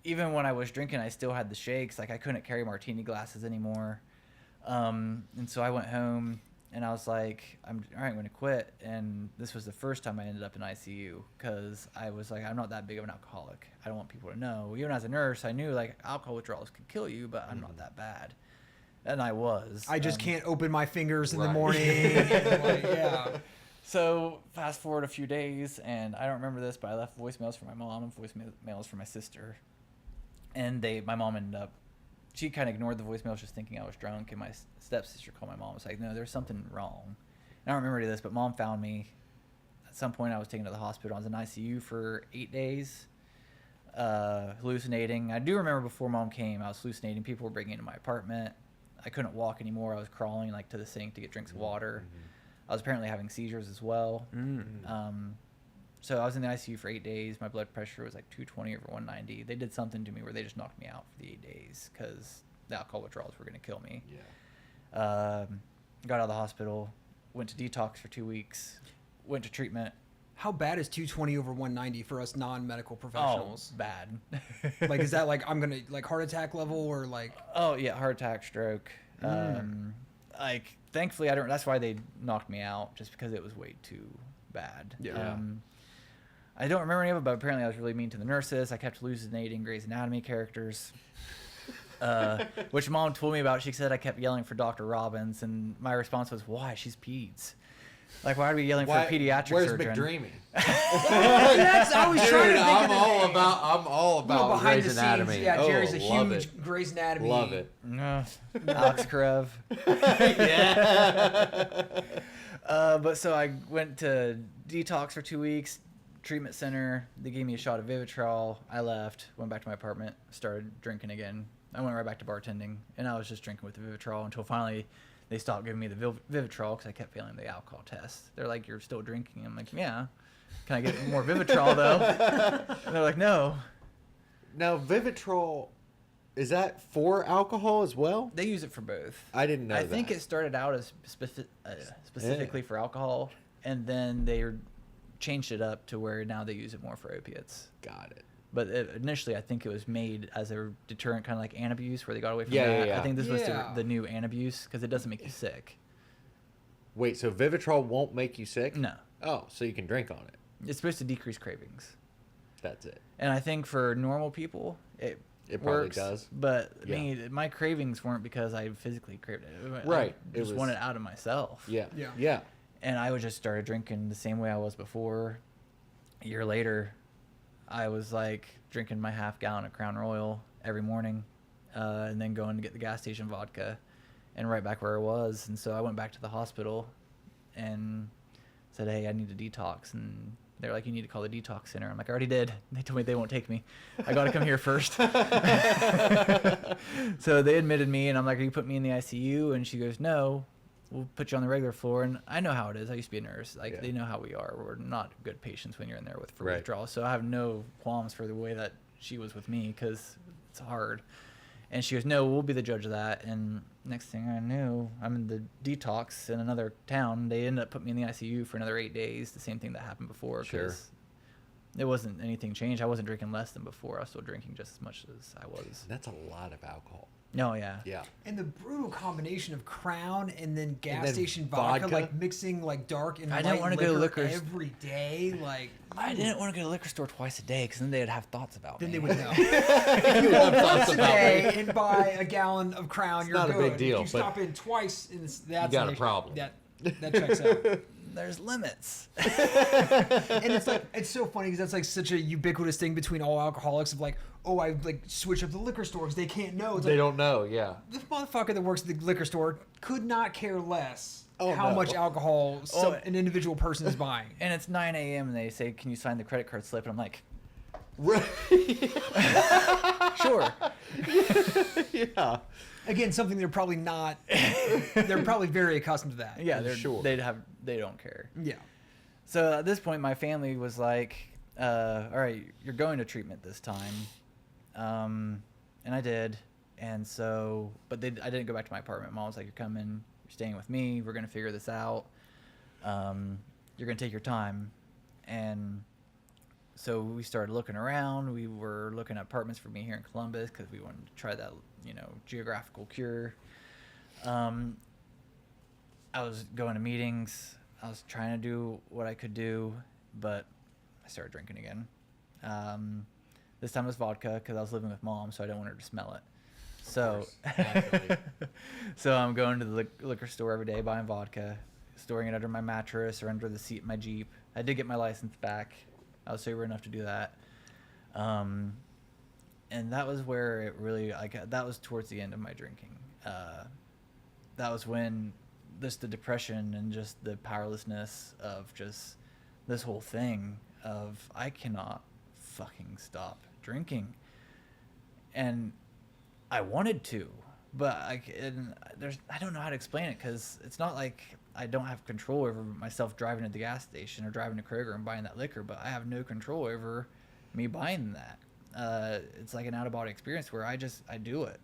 even when I was drinking, I still had the shakes. Like, I couldn't carry martini glasses anymore. And so I went home, and I was like, all right, I'm going to quit. And this was the first time I ended up in ICU because I was like, I'm not that big of an alcoholic. I don't want people to know. Even as a nurse, I knew, like, alcohol withdrawals could kill you, but I'm not that bad. And I was. I just can't open my fingers in the Right. morning. And like, yeah. So fast forward a few days, and I don't remember this, but I left voicemails for my mom and voicemails for my sister. And my mom ended up, she kind of ignored the voicemails, just thinking I was drunk. And my stepsister called my mom and was like, no, there's something wrong. And I don't remember this, but mom found me. At some point, I was taken to the hospital. I was in ICU for 8 days, hallucinating. I do remember before mom came, I was hallucinating. People were breaking into my apartment. I couldn't walk anymore. I was crawling like to the sink to get drinks of water. I was apparently having seizures as well. So I was in the ICU for 8 days. My blood pressure was like 220 over 190. They did something to me where they just knocked me out for the 8 days because the alcohol withdrawals were going to kill me. Yeah. Got out of the hospital, went to detox for 2 weeks, went to treatment. How bad is 220 over 190 for us non-medical professionals? Oh, bad. Like, is that like, I'm going to, like, heart attack level or like? Oh, yeah, heart attack, stroke. Like, thankfully, that's why they knocked me out, just because it was way too bad. Yeah. I don't remember any of it, but apparently I was really mean to the nurses. I kept hallucinating Grey's Anatomy characters, which mom told me about. She said I kept yelling for Dr. Robbins, and my response was, why? She's peds. Like, why are we yelling for a pediatric Where's surgeon? McDreamy? I was trying to think I'm of the all name. about Behind Grey's the Anatomy. scenes, yeah, Jerry's a love huge it. Grey's Anatomy. Love it. Alex Karev. Yeah. But so I went to detox for 2 weeks, treatment center. They gave me a shot of Vivitrol. I left, went back to my apartment, started drinking again. I went right back to bartending, and I was just drinking with the Vivitrol until finally they stopped giving me the Vivitrol because I kept failing the alcohol test. They're like, you're still drinking. I'm like, yeah. Can I get more Vivitrol, though? And they're like, no. Now, Vivitrol, is that for alcohol as well? They use it for both. I didn't know I that. think it started out as specifically for alcohol, and then they changed it up to where now they use it more for opiates. Got it. But initially, I think it was made as a deterrent, kind of like Antabuse, where they got away from Yeah, that. yeah, yeah. I think this was Yeah. the new Antabuse because it doesn't make you sick. Wait, so Vivitrol won't make you sick? No. Oh, so you can drink on it. It's supposed to decrease cravings. That's it. And I think for normal people, it probably works, does. But Yeah. I mean, my cravings weren't because I physically craved it. Right. I just wanted it out of myself. Yeah. Yeah. Yeah. And I would just started drinking the same way I was before. A year later, I was like drinking my half gallon of Crown Royal every morning, and then going to get the gas station vodka, and right back where I was. And so I went back to the hospital and said, hey, I need a detox. And they're like, you need to call the detox center. I'm like, I already did. They told me they won't take me. I got to come here first. So they admitted me, and I'm like, are you putting me in the ICU? And she goes, no, we'll put you on the regular floor. And I know how it is. I used to be a nurse. Like, they know how we are. We're not good patients when you're in there for withdrawal. So I have no qualms for the way that she was with me, because it's hard. And she goes, no, we'll be the judge of that. And next thing I knew, I'm in the detox in another town. They ended up putting me in the ICU for another 8 days, the same thing that happened before. Sure. It wasn't anything changed. I wasn't drinking less than before. I was still drinking just as much as I was. That's a lot of alcohol. No, yeah. Yeah. And the brutal combination of Crown and then gas then station vodka, vodka? like mixing like dark and I light didn't wanna go to liquor liquor every day. Like, I didn't want to go to the liquor store twice a day, because then they'd have thoughts about then me. they would know. If you go once a day and buy a gallon of Crown, you're not a good. big deal, If you but stop in twice, and that's you got an a issue. problem. That checks out. There's limits. And it's like, it's so funny because that's like such a ubiquitous thing between all alcoholics of like, oh, I like switch up the liquor store because they can't know. It's They like, don't know, yeah. this motherfucker that works at the liquor store could not care less Oh, how no. much alcohol Oh. an individual person is buying. And it's 9 a.m. and they say, can you sign the credit card slip? And I'm like, sure. Yeah. Again, something they're probably not. They're probably very accustomed to that. Yeah, they're Sure. They don't care. Yeah. So at this point, my family was like, all right, you're going to treatment this time. And I did. And so, but I didn't go back to my apartment. Mom was like, you're coming, you're staying with me. We're going to figure this out. You're going to take your time. And so we started looking around. We were looking at apartments for me here in Columbus because we wanted to try that, geographical cure. I was going to meetings. I was trying to do what I could do, but I started drinking again. This time it was vodka because I was living with Mom, so I didn't want her to smell it. So, so I'm going to the liquor store every day, buying vodka, storing it under my mattress or under the seat of my Jeep. I did get my license back. I was sober enough to do that. And that was where it really, that was towards the end of my drinking. That was when the depression and just the powerlessness of just this whole thing of I cannot fucking stop drinking. And I wanted to, but I don't know how to explain it, because it's not like I don't have control over myself driving to the gas station or driving to Kroger and buying that liquor, but I have no control over me buying that. It's like an out-of-body experience where I do it.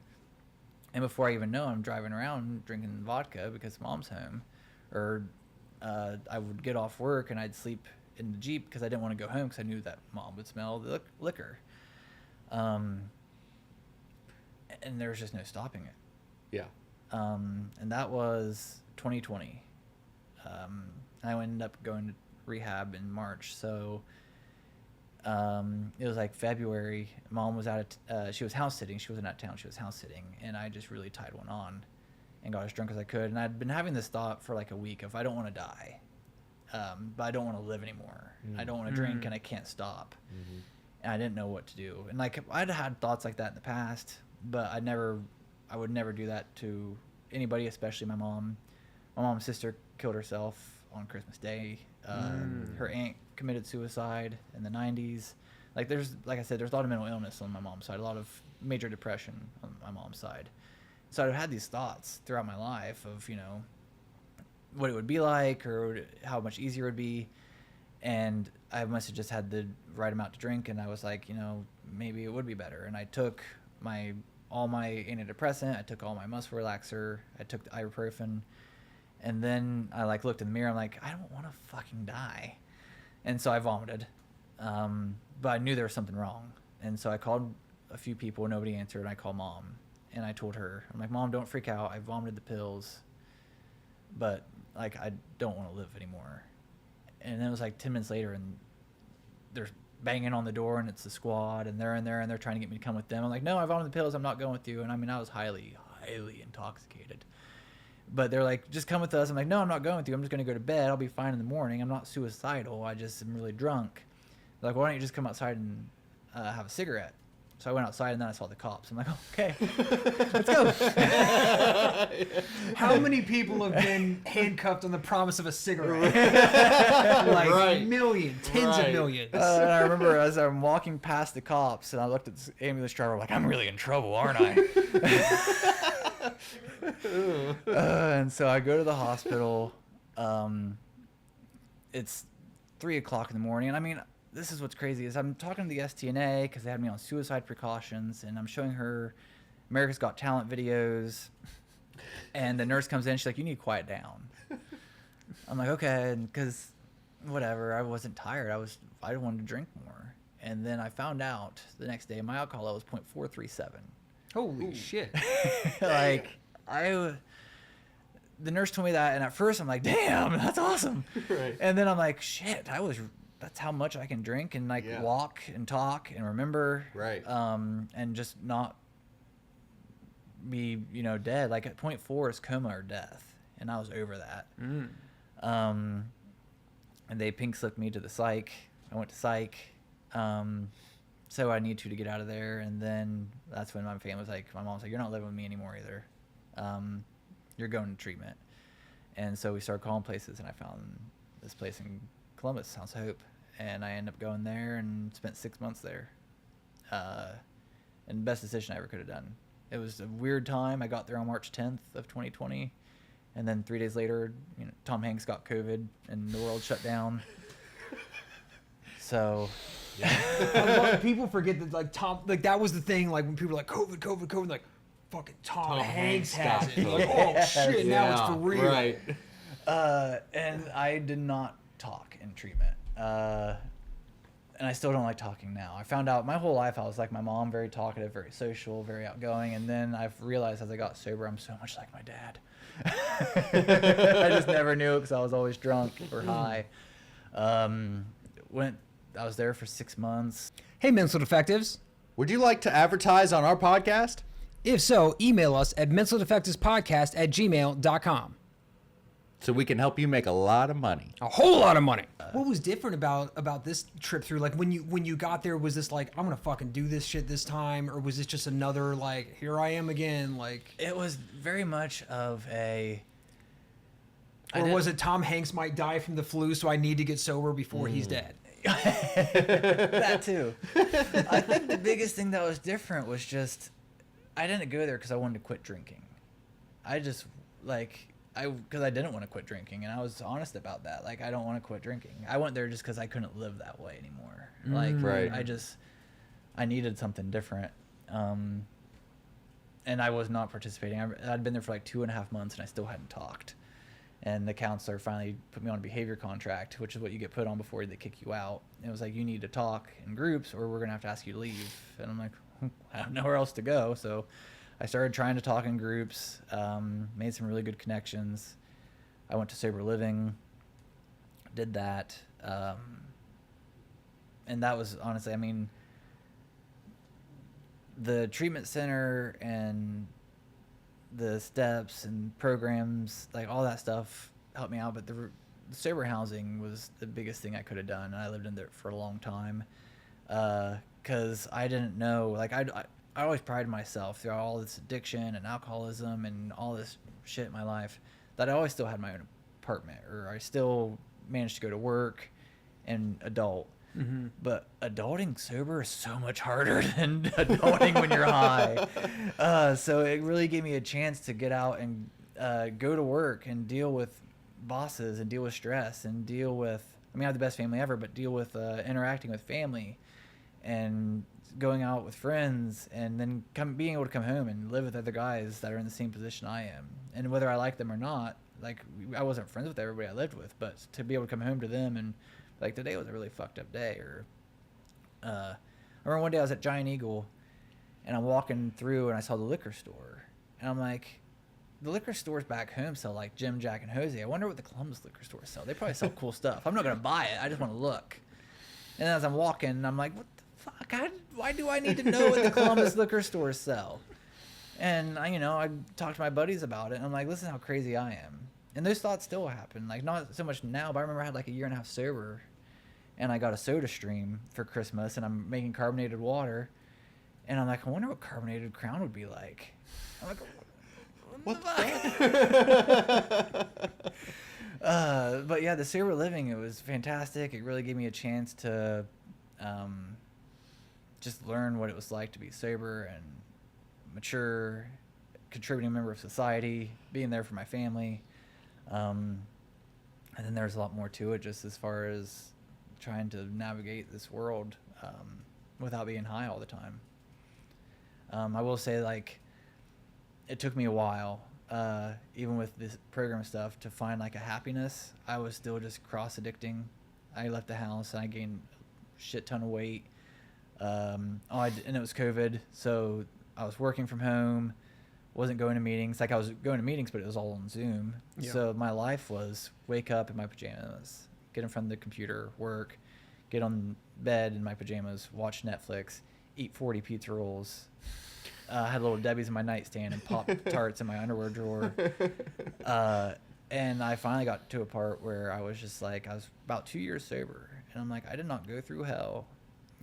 And before I even know, I'm driving around drinking vodka because Mom's home. Or I would get off work and I'd sleep in the Jeep because I didn't want to go home because I knew that Mom would smell the liquor. And there was just no stopping it. Yeah. And that was 2020. I ended up going to rehab in March. So it was like February. Mom was she was house sitting. She wasn't out of town. She was house sitting. And I just really tied one on and got as drunk as I could. And I'd been having this thought for like a week of I don't want to die, but I don't want to live anymore. I don't want to drink and I can't stop. Mm-hmm. And I didn't know what to do. And like I'd had thoughts like that in the past, but I would never do that to anybody, especially my mom. My mom's sister killed herself on Christmas Day. Her aunt committed suicide in the 90s. Like I said, there's a lot of mental illness on my mom's side, a lot of major depression on my mom's side. So I've had these thoughts throughout my life of, what it would be like or how much easier it would be. And I must have just had the right amount to drink. And I was like, maybe it would be better. And I took all my antidepressant. I took all my muscle relaxer. I took the ibuprofen. And then I looked in the mirror. I'm like, I don't want to fucking die. And so I vomited. But I knew there was something wrong. And so I called a few people. Nobody answered. And I called Mom. And I told her, I'm like, Mom, don't freak out. I vomited the pills. But I don't want to live anymore. And then it was 10 minutes later and they're banging on the door and it's the squad and they're in there and they're trying to get me to come with them. I'm like, no, I vomited the pills. I'm not going with you. And I was highly, highly intoxicated. But they're like, just come with us. I'm like, no, I'm not going with you. I'm just going to go to bed. I'll be fine in the morning. I'm not suicidal. I just am really drunk. They're like, why don't you just come outside and have a cigarette? So I went outside and then I saw the cops. I'm like, oh, okay, let's go. How many people have been handcuffed on the promise of a cigarette? Like Right. millions, tens of millions. And I remember as I'm walking past the cops and I looked at the ambulance driver like, I'm really in trouble, aren't I? And so I go to the hospital. It's 3 o'clock in the morning. And I mean, this is what's crazy is I'm talking to the STNA because they had me on suicide precautions, and I'm showing her America's Got Talent videos. And the nurse comes in. She's like, you need to quiet down. I'm like, okay. Because whatever. I wasn't tired. I wanted to drink more. And then I found out the next day my alcohol level was 0.437. Holy shit. Like, the nurse told me that, and at first I'm like, damn, that's awesome. Right. And then I'm like, shit, that's how much I can drink and like walk and talk and remember. Right. And just not be, dead. Like at 0.4 is coma or death. And I was over that. And they pink slipped me to the psych. I went to psych. So I need to get out of there. And then that's when my family was like, my mom's like, you're not living with me anymore either. You're going to treatment. And so we started calling places, and I found this place in Columbus, House of Hope. And I ended up going there and spent 6 months there. And best decision I ever could have done. It was a weird time. I got there on March 10th of 2020. And then 3 days later, Tom Hanks got COVID and the world shut down. So People forget that that was the thing, like when people were like COVID, like fucking Tom Hanks has it. Like, oh shit, now it's for real. Right. And I did not talk in treatment. And I still don't like talking now. I found out my whole life I was like my mom, very talkative, very social, very outgoing. And then I've realized as I got sober, I'm so much like my dad. I just never knew it because I was always drunk or high. I was there for 6 months. Hey, Mental Defectives. Would you like to advertise on our podcast? If so, email us at mentaldefectivespodcast@gmail.com. So we can help you make a lot of money. A whole lot of money. What was different about this trip through? Like when you got there, was this like, I'm gonna fucking do this shit this time, or was this just another like, here I am again? Like, It was very much of a. or was it Tom Hanks might die from the flu, so I need to get sober before he's dead? That too. I think the biggest thing that was different was just I didn't go there because I wanted to quit drinking. I just because I didn't want to quit drinking, and I was honest about that. Like, I don't want to quit drinking. I went there just because I couldn't live that way anymore. Like, Right. I needed something different. And I was not participating. I'd been there for like 2.5 months, and I still hadn't talked. And the counselor finally put me on a behavior contract, which is what you get put on before they kick you out. And it was like, you need to talk in groups or we're going to have to ask you to leave. And I'm like, I have nowhere else to go. So I started trying to talk in groups, made some really good connections. I went to sober living, did that. And that was honestly, I mean, the treatment center and the steps and programs, like all that stuff helped me out. But the sober housing was the biggest thing I could have done. And I lived in there for a long time because I didn't know, like I always prided myself through all this addiction and alcoholism and all this shit in my life that I always still had my own apartment, or I still managed to go to work and adult. Mm-hmm. But adulting sober is so much harder than adulting when you're high. So it really gave me a chance to get out and go to work and deal with bosses and deal with stress and deal with, I have the best family ever, but deal with interacting with family and going out with friends, and then being able to come home and live with other guys that are in the same position I am. And whether I like them or not, like I wasn't friends with everybody I lived with, but to be able to come home to them and like today was a really fucked up day. Or I remember one day I was at Giant Eagle and I'm walking through and I saw the liquor store and I'm like, the liquor stores back home sell like Jim, Jack, and Jose. I wonder what the Columbus liquor stores sell. They probably sell cool stuff. I'm not gonna buy it. I just want to look. And as I'm walking, I'm like, what the fuck? Why do I need to know what the Columbus liquor stores sell? And I talked to my buddies about it and I'm like, listen how crazy I am. And those thoughts still happen. Like, not so much now, but I remember I had like a 1.5 years sober and I got a soda stream for Christmas and I'm making carbonated water And I'm like, I wonder what carbonated Crown would be like. I'm like, What the fuck? but yeah, the sober living, it was fantastic. It really gave me a chance to just learn what it was like to be sober and mature, contributing member of society, being there for my family. And then there's a lot more to it, just as far as trying to navigate this world without being high all the time. I will say, like, it took me a while, even with this program stuff, to find like a happiness. I was still just cross addicting. I left the house and I gained a shit ton of weight. And it was COVID, so I was working from home, wasn't going to meetings. Like, I was going to meetings, but it was all on Zoom. Yeah. So my life was wake up in my pajamas, get in front of the computer, work, get on bed in my pajamas, watch Netflix, eat 40 pizza rolls. I had little Debbie's in my nightstand and Pop-Tarts in my underwear drawer. And I finally got to a part where I was just like, I was about 2 years sober. And I'm like, I did not go through hell,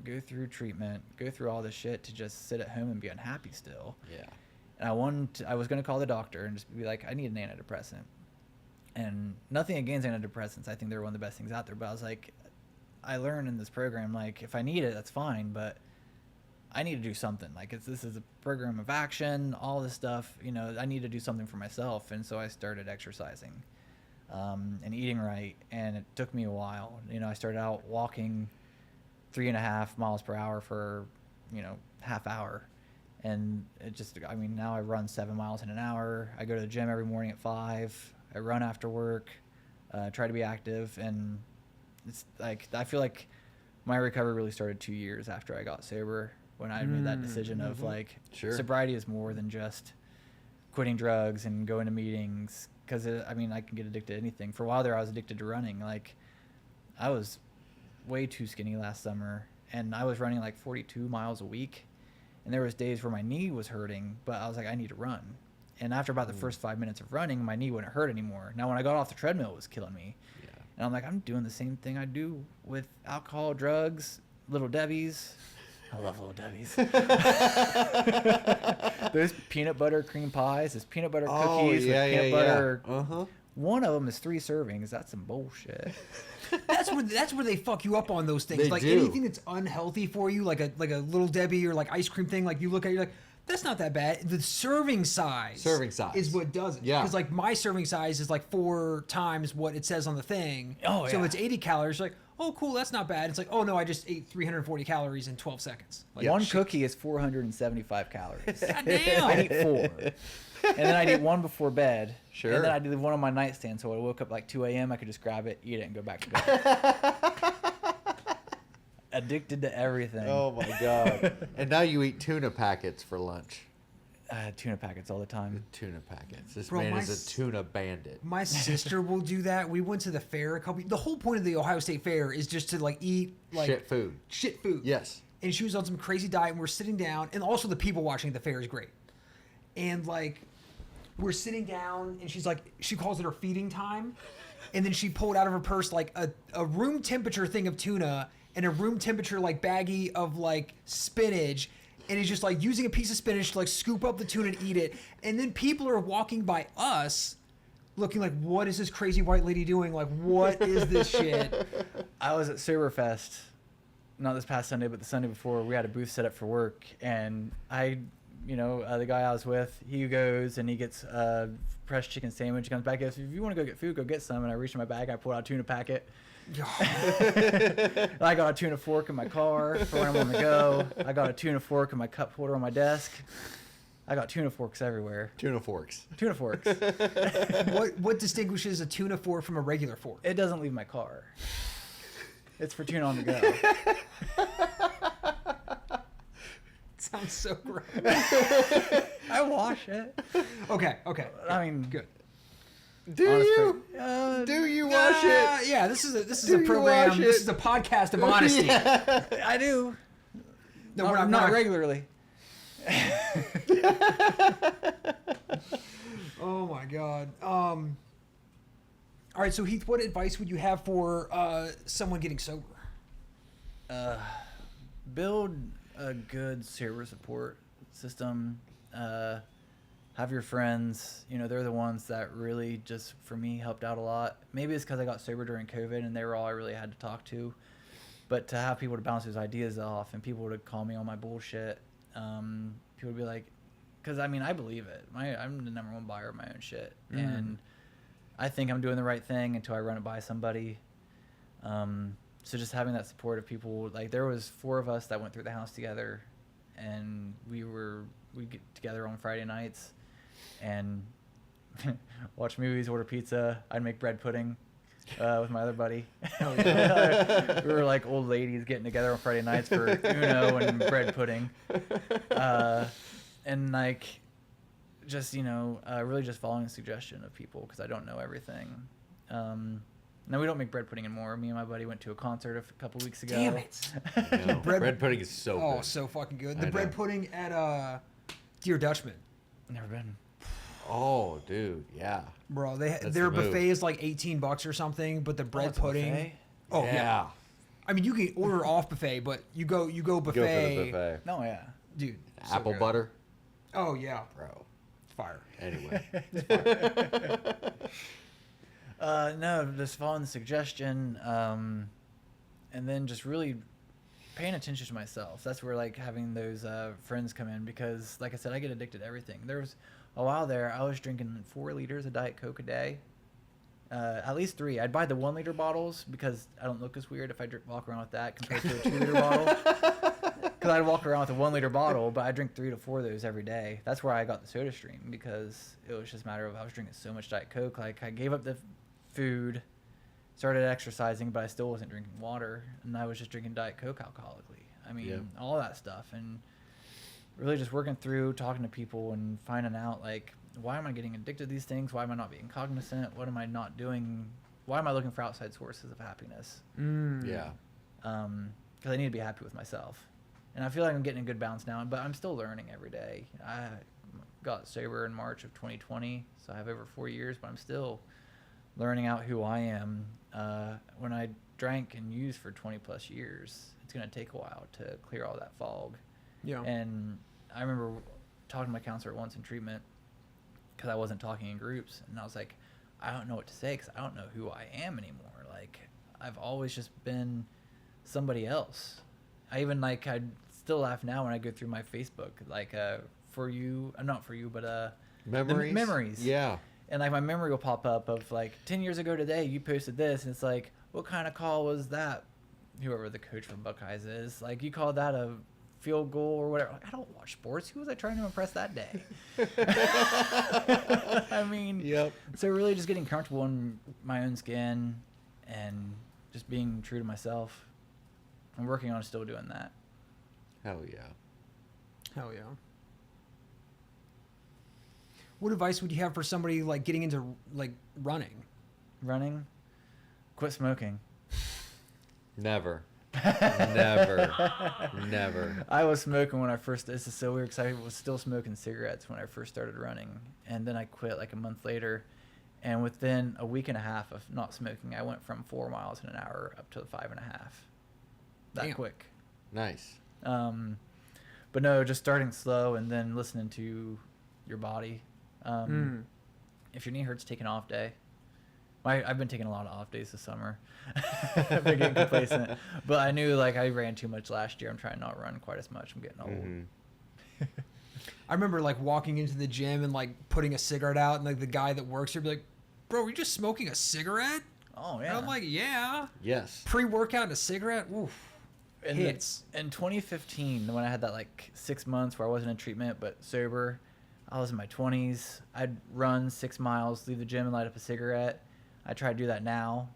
go through treatment, go through all this shit to just sit at home and be unhappy still. Yeah. And I was going to call the doctor and just be like, I need an antidepressant. And nothing against antidepressants. I think they're one of the best things out there. But I was like, I learned in this program, like, if I need it, that's fine. But I need to do something. Like, this is a program of action, all this stuff, you know, I need to do something for myself. And so I started exercising and eating right. And it took me a while. You know, I started out walking 3.5 miles per hour for, you know, half hour. And it just, I mean, now I run 7 miles in an hour. I go to the gym every morning at 5. I run after work, try to be active. And it's like, I feel like my recovery really started 2 years after I got sober, when I made that decision of like, sobriety is more than just quitting drugs and going to meetings. Because, I mean, I can get addicted to anything. For a while there, I was addicted to running. Like, I was way too skinny last summer, and I was running like 42 miles a week. And there was days where my knee was hurting, but I was like, I need to run. And after about the first 5 minutes of running, my knee wouldn't hurt anymore. Now, when I got off the treadmill, it was killing me. Yeah. And I'm like, I'm doing the same thing I do with alcohol, drugs, Little Debbie's. I love Little Debbie's. Those peanut butter cream pies, those peanut butter cookies with peanut butter. Yeah. One of them is 3 servings. That's some bullshit. That's where they fuck you up on those things. They like do. Anything that's unhealthy for you, like a Little Debbie or like ice cream thing, like you look at it, you're like, that's not that bad. The serving size is what does it. Yeah. Because like my serving size is like 4 times what it says on the thing. Oh, so it's 80 calories. You're like, oh, cool, that's not bad. It's like, oh no, I just ate 340 calories in 12 seconds. Like, one cookie is 475 calories. God damn. I eat 4. And then I'd eat 1 before bed. Sure. And then I'd leave 1 on my nightstand, so when I woke up like 2 a.m., I could just grab it, eat it, and go back to bed. Addicted to everything. Oh my God. And now you eat tuna packets for lunch. Tuna packets all the time. Tuna packets. This man is a tuna bandit. My sister will do that. We went to the fair the whole point of the Ohio State Fair is just to like eat like shit food. Yes. And she was on some crazy diet, and we're sitting down, and also the people watching at the fair is great. And like, we're sitting down, and she's like, she calls it her feeding time, and then she pulled out of her purse like a room temperature thing of tuna and a room temperature like baggie of like spinach. And he's just like using a piece of spinach to like scoop up the tuna and eat it. And then people are walking by us looking like, what is this crazy white lady doing? Like, what is this shit? I was at Soberfest, not this past Sunday, but the Sunday before. We had a booth set up for work. And the guy I was with, he goes and he gets a fresh chicken sandwich. He comes back and goes, if you want to go get food, go get some. And I reached in my bag. I pulled out a tuna packet. I got a tuna fork in my car for when I'm on the go. I got a tuna fork in my cup holder on my desk. I got tuna forks everywhere. Tuna forks. What distinguishes a tuna fork from a regular fork? It doesn't leave my car. It's for tuna on the go. Sounds so gross. I wash it. Okay. I mean, good. Do you wash it? Yeah, this is a program. This is a podcast of honesty. Yeah. I do. No, we're not regularly. Oh my God. All right, so Heath, what advice would you have for someone getting sober? Build a good sober support system. Have your friends, they're the ones that really just, for me, helped out a lot. Maybe it's because I got sober during COVID and they were all I really had to talk to. But to have people to bounce those ideas off and people to call me on my bullshit, people would be like, because, I believe it. I'm the number one buyer of my own shit. And I think I'm doing the right thing until I run it by somebody. So just having that support of people, like there was 4 of us that went through the house together, and we get together on Friday nights and watch movies, order pizza. I'd make bread pudding with my other buddy. Hell yeah. We were like old ladies getting together on Friday nights for Uno and bread pudding. And like just, really just following the suggestion of people because I don't know everything. No, we don't make bread pudding anymore. Me and my buddy went to a concert a couple weeks ago. Damn it. No, bread pudding is so good. Oh, so fucking good. The I bread know. pudding at Dear Dutchman. Never been. Oh, dude, yeah. Bro, That's their the move. buffet is like $18 or something, but the bread it's a pudding. buffet? Oh yeah. Yeah. I mean, you can order off buffet, but you go buffet. Go for the buffet. No, yeah. Dude. so Apple good. butter, Oh yeah. bro. Fire. Anyway. No, just following the suggestion, and then just really paying attention to myself. That's where like having those friends come in because, like I said, I get addicted to everything. There was a while there I was drinking 4 liters of Diet Coke a day, at least 3. I'd buy the 1 liter bottles because I don't look as weird if I walk around with that compared to a 2 liter bottle. Because I'd walk around with a 1 liter bottle, but I drink 3 to 4 of those every day. That's where I got the Soda Stream because it was just a matter of I was drinking so much Diet Coke. Like I gave up the food, started exercising, but I still wasn't drinking water, and I was just drinking Diet Coke alcoholically. All that stuff, and really just working through, talking to people, and finding out like, why am I getting addicted to these things? Why am I not being cognizant? What am I not doing? Why am I looking for outside sources of happiness? Yeah. Because I need to be happy with myself, and I feel like I'm getting a good balance now. But I'm still learning every day. I got sober in March of 2020, so I have over 4 years, but I'm still learning out who I am. When I drank and used for 20 plus years, it's going to take a while to clear all that fog. Yeah. And I remember talking to my counselor once in treatment because I wasn't talking in groups, and I was like, I don't know what to say because I don't know who I am anymore. Like I've always just been somebody else. I still laugh now when I go through my Facebook, like for you, not for you, but Memories? the memories. Yeah. And like my memory will pop up of like 10 years ago today, you posted this, and it's like, what kind of call was that? Whoever the coach from Buckeyes is, like, you called that a field goal or whatever. Like, I don't watch sports. Who was I trying to impress that day? Yep. So really just getting comfortable in my own skin and just being true to myself. I'm working on still doing that. Hell yeah. Hell yeah. What advice would you have for somebody like getting into like running? Running, quit smoking. Never. Never. Never. I was smoking when I first, this is so weird because I was still smoking cigarettes when I first started running. And then I quit like a month later. And within a week and a half of not smoking, I went from 4 miles in an hour up to 5.5. That Damn. quick. Nice. But no, just starting slow and then listening to your body. If your knee hurts, take an off day. I've been taking a lot of off days this summer. I've been getting complacent. But I knew like I ran too much last year. I'm trying not to run quite as much. I'm getting old. Mm-hmm. I remember like walking into the gym and like putting a cigarette out, and like the guy that works here be like, "Bro, are you just smoking a cigarette?" Oh yeah. And I'm like, "Yeah." Yes. Pre-workout and a cigarette. Oof. in, Hits. in 2015, when I had that like 6 months where I wasn't in treatment but sober, I was in my 20s. I'd run 6 miles, leave the gym, and light up a cigarette. I try to do that now.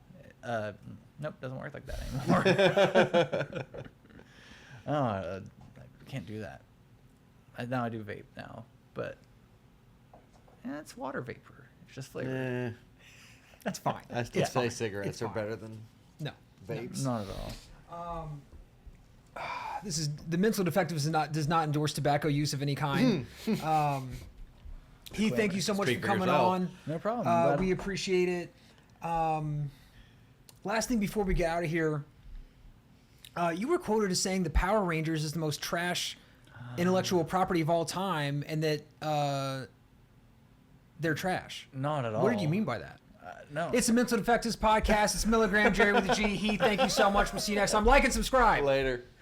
Nope, doesn't work like that anymore. I can't do that. Now I do vape now, but yeah, it's water vapor. It's just flavor. That's fine. I still It's say fine. cigarettes It's are fine. better than No. vapes. Not at all. This is the Mental Defectives does not endorse tobacco use of any kind. Heath, thank you so much Speak for for coming yourself. on. No problem. Glad- We appreciate it. Last thing before we get out of here, You were quoted as saying the Power Rangers is the most trash intellectual property of all time, and that they're trash. Not at all. What did you mean by that? No. It's the Mental Defectives podcast. It's Milligram Jerry with a G. Heath, thank you so much. We'll see you next time. Like and subscribe. Later.